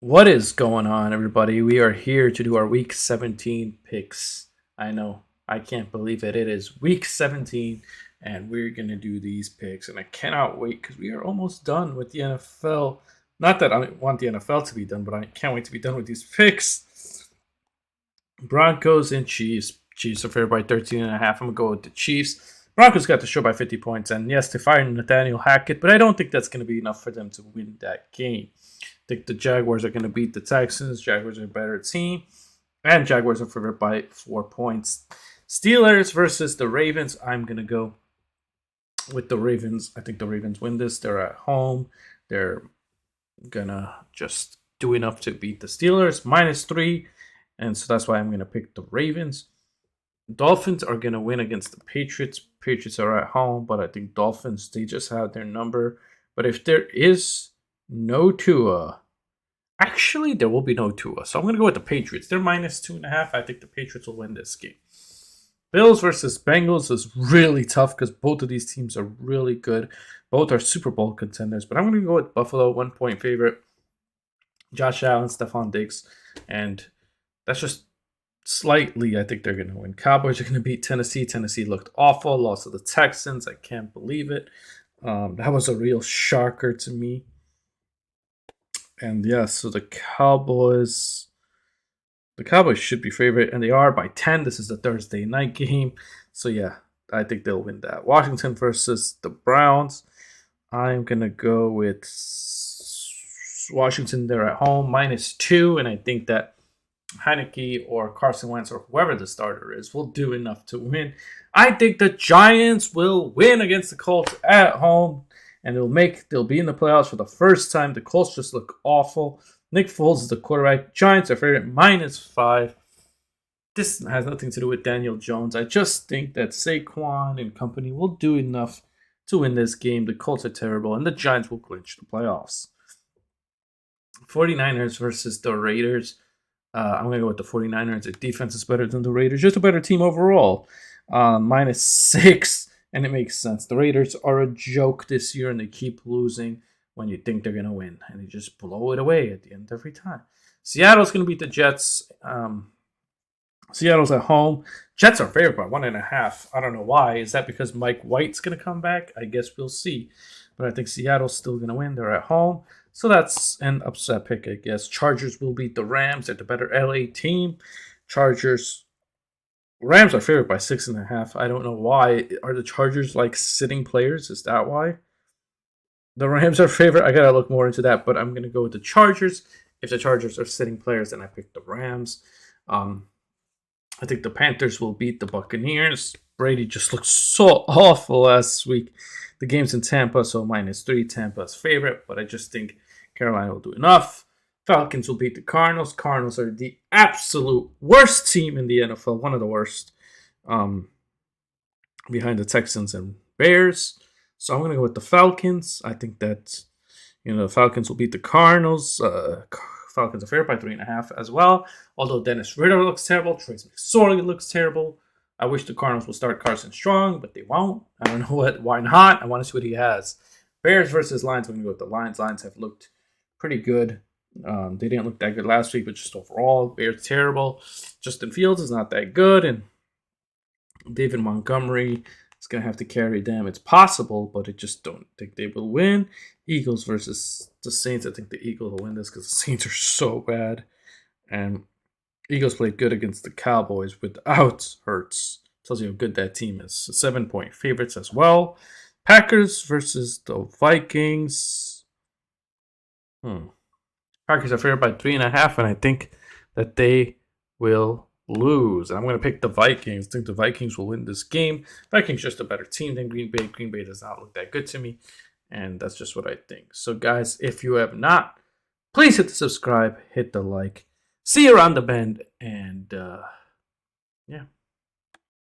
What is going on, everybody? We are here to do our week 17 picks. I know, I can't believe it. It is week 17, and we're going to do these picks. And I cannot wait because we are almost done with the NFL. Not that I want the NFL to be done, but I can't wait to be done with these picks. Broncos and Chiefs. Chiefs are favored by 13.5. I'm going to go with the Chiefs. Broncos got the show by 50 points. And yes, they fired Nathaniel Hackett, but I don't think that's going to be enough for them to win that game. I think the Jaguars are going to beat the Texans. Jaguars are a better team. And Jaguars are favored by 4 points. Steelers versus the Ravens. I'm going to go with the Ravens. I think the Ravens win this. They're at home. They're going to just do enough to beat the Steelers. -3. And so that's why I'm going to pick the Ravens. Dolphins are going to win against the Patriots. Patriots are at home, but I think Dolphins, they just have their number. But if there is no Tua, actually, there will be no Tua. So I'm going to go with the Patriots. They're -2.5. I think the Patriots will win this game. Bills versus Bengals is really tough because both of these teams are really good. Both are Super Bowl contenders. But I'm going to go with Buffalo, 1-point favorite. Josh Allen, Stephon Diggs. And that's just slightly, I think they're going to win. Cowboys are going to beat Tennessee. Tennessee looked awful. Lost to the Texans. I can't believe it. That was a real shocker to me. And yeah, so the Cowboys should be favorite, and they are by 10. This is the Thursday night game. So yeah, I think they'll win that. Washington versus the Browns. I'm going to go with Washington. They're at home, -2, and I think that Heineke or Carson Wentz or whoever the starter is will do enough to win. I think the Giants will win against the Colts at home, and they'll be in the playoffs for the first time. The Colts just look awful. Nick Foles is the quarterback. Giants are favorite -5. This has nothing to do with Daniel Jones. I just think that Saquon and company will do enough to win this game. The Colts are terrible, and the Giants will clinch the playoffs. 49ers versus the Raiders. I'm going to go with the 49ers. Their defense is better than the Raiders. Just a better team overall. -6, and it makes sense. The Raiders are a joke this year, and they keep losing when you think they're going to win. And they just blow it away at the end every time. Seattle's going to beat the Jets. Seattle's at home. Jets are favored by 1.5. I don't know why. Is that because Mike White's going to come back? I guess we'll see. But I think Seattle's still going to win. They're at home. So that's an upset pick, I guess. Chargers will beat the Rams. They're the better LA team. Rams are favored by 6.5. I don't know why. Are the Chargers like sitting players? Is that why? The Rams are favored. I gotta look more into that, but I'm gonna go with the Chargers. If the Chargers are sitting players, then I pick the Rams. I think the Panthers will beat the Buccaneers. Brady just looked so awful last week. The game's in Tampa, so -3. Tampa's favorite, but I just think Carolina will do enough. Falcons will beat the Cardinals. Cardinals are the absolute worst team in the NFL, one of the worst, behind the Texans and Bears. So I'm going to go with the Falcons. I think that the Falcons will beat the Cardinals. Falcons are favored by 3.5 as well. Although Dennis Ritter looks terrible, Trace McSorley looks terrible. I wish the Cardinals will start Carson Strong, but they won't. I don't know why not. I want to see what he has. Bears versus Lions. I'm going to go with the Lions. Lions have looked pretty good. They didn't look that good last week, but just overall, Bears terrible. Justin Fields is not that good, and David Montgomery is going to have to carry them. It's possible, but I just don't think they will win. Eagles versus the Saints. I think the Eagles will win this because the Saints are so bad. And Eagles played good against the Cowboys without Hurts. Tells you how good that team is. 7-point favorites as well. Packers versus the Vikings. Packers are favored by 3.5, and I think that they will lose. I'm going to pick the Vikings. I think the Vikings will win this game. Vikings just a better team than Green Bay. Green Bay does not look that good to me, and that's just what I think. So, guys, if you have not, please hit the subscribe, hit the like. See you around the bend, and yeah.